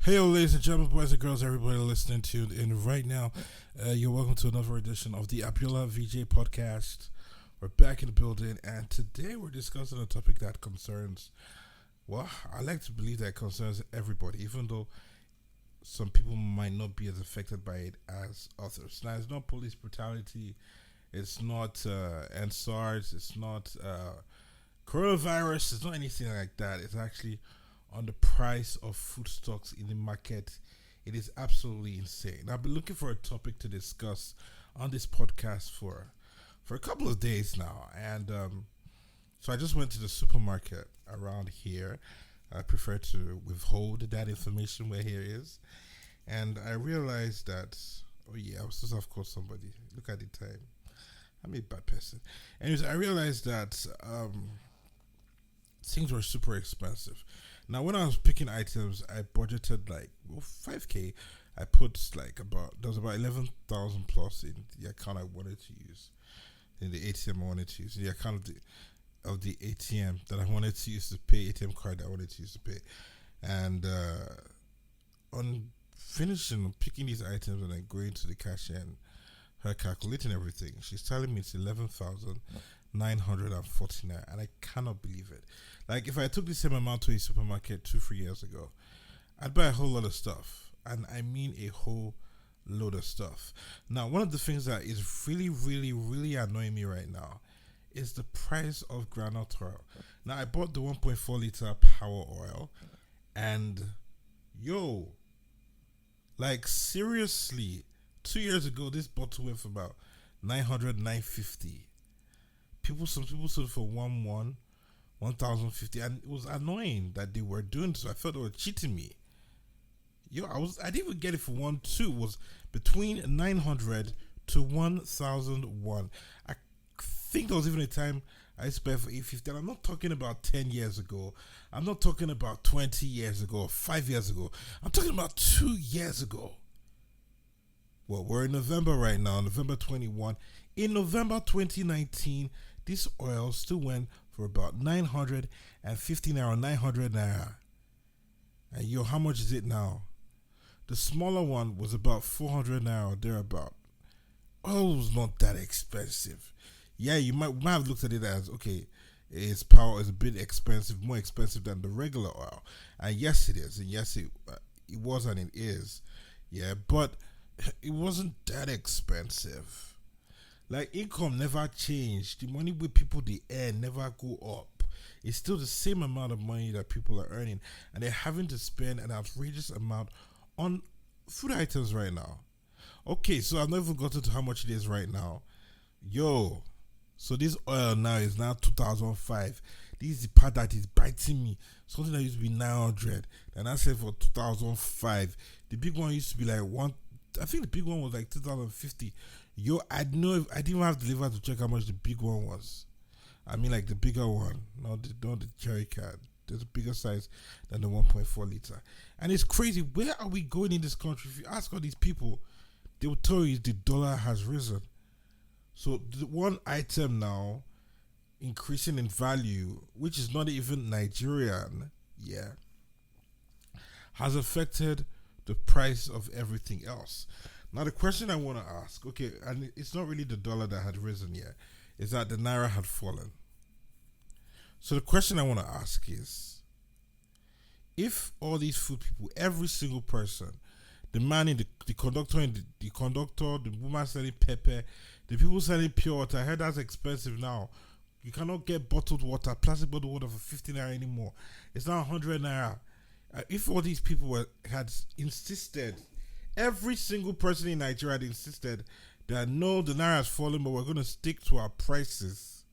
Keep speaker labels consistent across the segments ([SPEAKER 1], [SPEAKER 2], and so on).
[SPEAKER 1] Hey, ladies and gentlemen, boys and girls, everybody listening to in right now, you're welcome to another edition of the Abiolavj VJ podcast. We're back in the building, and today we're discussing a topic that concerns, well, I like to believe that it concerns everybody, even though some people might not be as affected by it as others. Now, it's not police brutality, it's not NSARS, it's not coronavirus, it's not anything like that. It's actually on the price of food stocks in the market. It is absolutely insane. I've been looking for a topic to discuss on this podcast for a couple of days now, and so I just went to the supermarket around here. I prefer to withhold that information where here is, and I realized that. Oh yeah, I was supposed to have called somebody. Look at the time. I'm a bad person. Anyways, I realized that things were super expensive. Now, when I was picking items, I budgeted like 5K. I put like there was about 11,000 plus in the account I wanted to use, in the ATM I wanted to use, in the account of the ATM that I wanted to use to pay, ATM card that I wanted to use to pay. And on finishing picking these items and then going to the cashier and her calculating everything, she's telling me it's 11,949, and I cannot believe it. Like, if I took the same amount to a supermarket 2 3 years ago, I'd buy a whole lot of stuff, and I mean a whole load of stuff. Now, one of the things that is really, really, really annoying me right now is the price of groundnut oil. Now, I bought the 1.4 liter power oil, and yo, like, seriously, 2 years ago, this bottle went for about 900, 950. Some people sold it for 1,050, and it was annoying that they were doing so. I felt they were cheating me. Yo, I didn't even get it for 1.2. It was between 900 to 1,001. I think there was even a time I spent for 850. And I'm not talking about 10 years ago. I'm not talking about 20 years ago or 5 years ago. I'm talking about 2 years ago. Well, we're in November right now, November 21. In November 2019, this oil still went for about 950 naira, 900 naira. And yo, how much is it now? The smaller one was about 400 naira or thereabout. Oil was not that expensive. Yeah, you might have looked at it as, okay, its power is a bit expensive, more expensive than the regular oil. And yes, it is. And yes, it was and it is. Yeah, but it wasn't that expensive. Like, income never changed. The money with people they earn never go up. It's still the same amount of money that people are earning, and they're having to spend an outrageous amount on food items right now. Okay, so I've not even gotten to how much it is right now. Yo, so this oil now is now 2005. This is the part that is biting me. Something that used to be 900, and I said for 2005. The big one used to be like one. I think the big one was like 2050. Yo, I know if I didn't even have to leave out to check how much the big one was. I mean, like the bigger one, not the cherry can. There's a bigger size than the 1.4 liter. And it's crazy. Where are we going in this country? If you ask all these people, they will tell you the dollar has risen. So the one item now increasing in value, which is not even Nigerian, yeah, has affected the price of everything else. Now, the question I want to ask, okay, and it's not really the dollar that had risen yet, is that the naira had fallen. So the question I want to ask is, if all these food people, every single person, the man in the conductor in the conductor, the woman selling pepper, the people selling pure water, I heard that's expensive now. You cannot get bottled water, plastic bottled water for 50 naira anymore. It's now 100 naira. If all these people had insisted, every single person in Nigeria had insisted that no, the naira has fallen, but we're going to stick to our prices.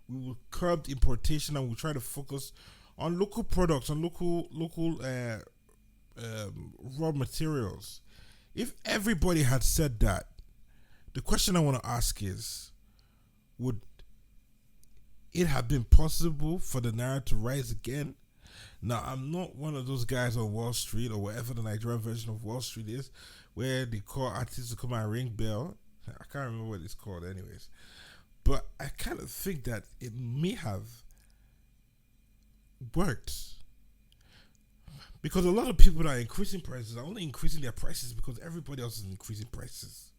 [SPEAKER 1] We will curb importation and we'll try to focus on local products, on local raw materials. If everybody had said that, the question I want to ask is, would it have been possible for the naira to rise again? Now, I'm not one of those guys on Wall Street or whatever the Nigerian version of Wall Street is, where they call artists to come and ring bell. I can't remember what it's called anyways. But I kind of think that it may have worked. Because a lot of people that are increasing prices are only increasing their prices because everybody else is increasing prices.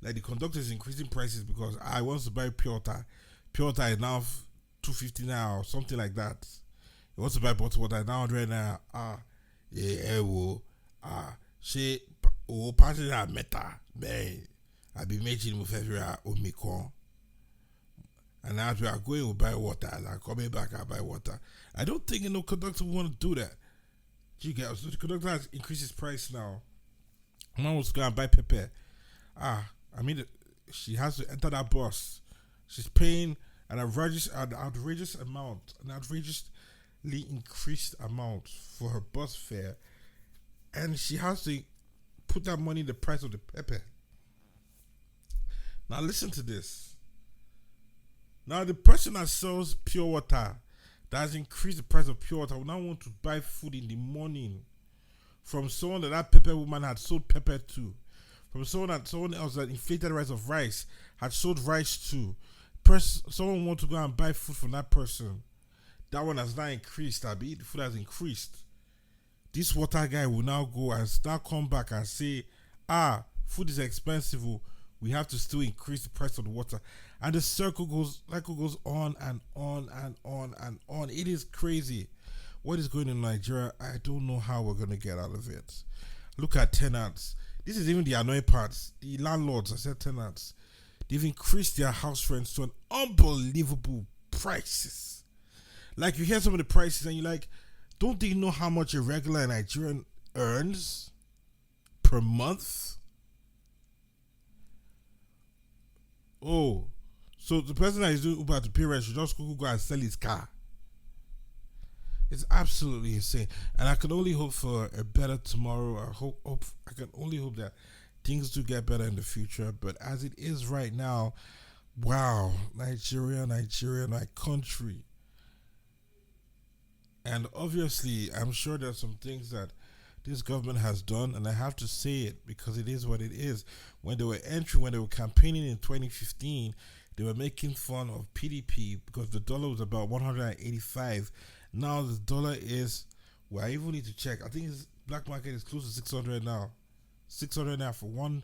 [SPEAKER 1] Like the conductor is increasing prices because I want to buy pure water. Pure water is now 250 now or something like that. He wants to buy bottled water 900 now. She party that meta man. I be making with February Omicron. And as we are going, we buy water. As I'm coming back, I buy water. I don't think no conductor will want to do that. You guys, so the conductor has increased his price now. Mom wants to go and buy pepper. She has to enter that bus. She's paying an outrageous amount, an outrageously increased amount for her bus fare. And she has to put that money in the price of the pepper. Now listen to this. Now the person that sells pure water, that has increased the price of pure water, will now want to buy food in the morning from someone that pepper woman had sold pepper to. From someone else that inflated the price of rice had sold rice to. Someone wants to go and buy food from that person. That one has now increased. The food has increased. This water guy will now go and now come back and say, food is expensive. We have to still increase the price of the water. And the cycle goes on and on and on and on. It is crazy. What is going on in Nigeria? I don't know how we're going to get out of it. Look at tenants. This is even the annoying parts. The landlords, I said tenants, they've increased their house rents to an unbelievable prices. Like you hear some of the prices and you're like, don't they know how much a regular Nigerian earns per month? Oh, so the person that is doing Uber to pay rent should just go and sell his car. It's absolutely insane, and I can only hope for a better tomorrow. I can only hope that things do get better in the future. But as it is right now, wow, Nigeria, my country. And obviously, I'm sure there's some things that this government has done, and I have to say it because it is what it is. When they were campaigning in 2015, they were making fun of PDP because the dollar was about 185. Now the dollar is, I even need to check. I think his black market is close to 600 now. 600 now for $1.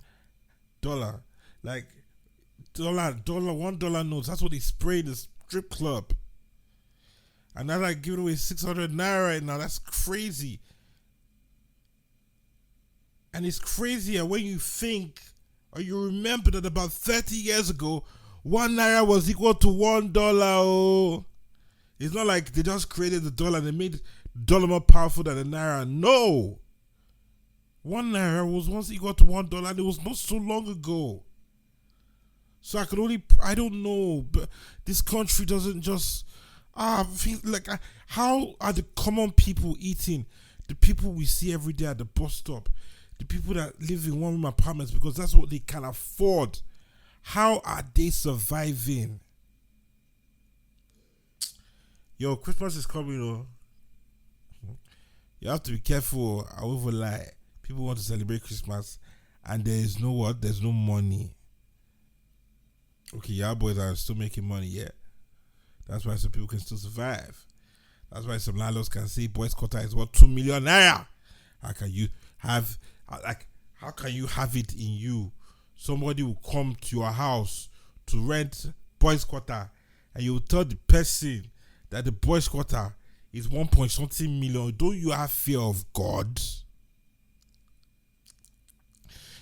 [SPEAKER 1] Like $1 notes. That's what they spray in the strip club. And now they're giving away 600 naira right now. That's crazy. And it's crazier when you think or you remember that about 30 years ago, 1 naira was equal to $1. Oh. It's not like they just created the dollar and they made the dollar more powerful than the naira. No. 1 naira was once equal to $1 and it was not so long ago. So I don't know, but this country doesn't just, how are the common people eating? The people we see every day at the bus stop, the people that live in one-room apartments because that's what they can afford. How are they surviving? Yo, Christmas is coming, though. You have to be careful. I won't lie. People want to celebrate Christmas, and there is no what? There's no money. Okay, y'all boys are still making money, yeah. That's why some people can still survive. That's why some landlords can say boys' quota is what, 2 million naira. How can you have it in you? Somebody will come to your house to rent boys' quota, and you will tell the person that the boys' quota is 1 point something million. Don't you have fear of God?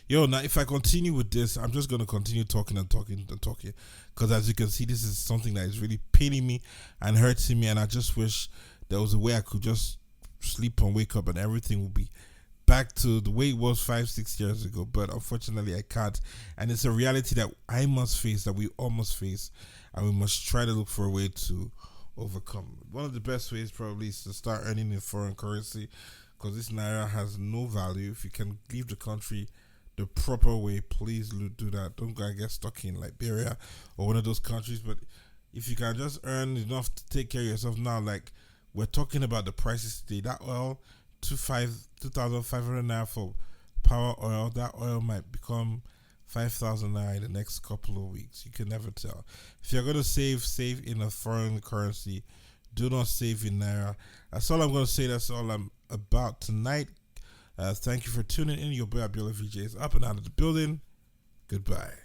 [SPEAKER 1] Yo, now if I continue with this, I'm just going to continue talking. Because as you can see, this is something that is really paining me and hurting me. And I just wish there was a way I could just sleep and wake up and everything would be back to the way it was 5-6 years ago. But unfortunately, I can't. And it's a reality that I must face, that we all must face. And we must try to look for a way to overcome. One of the best ways probably is to start earning in foreign currency, because this naira has no value. If you can leave the country the proper way, please do that. Don't go and get stuck in Liberia or one of those countries. But if you can just earn enough to take care of yourself now, like we're talking about the prices today, that oil 2,500 naira for power oil, that oil might become 5,000 naira in the next couple of weeks. You can never tell. If you're going to save in a foreign currency, Do not save in naira. That's all I'm going to say. That's all I'm about tonight. Thank you for tuning in. Your boy Abiolavj is up and out of the building. Goodbye.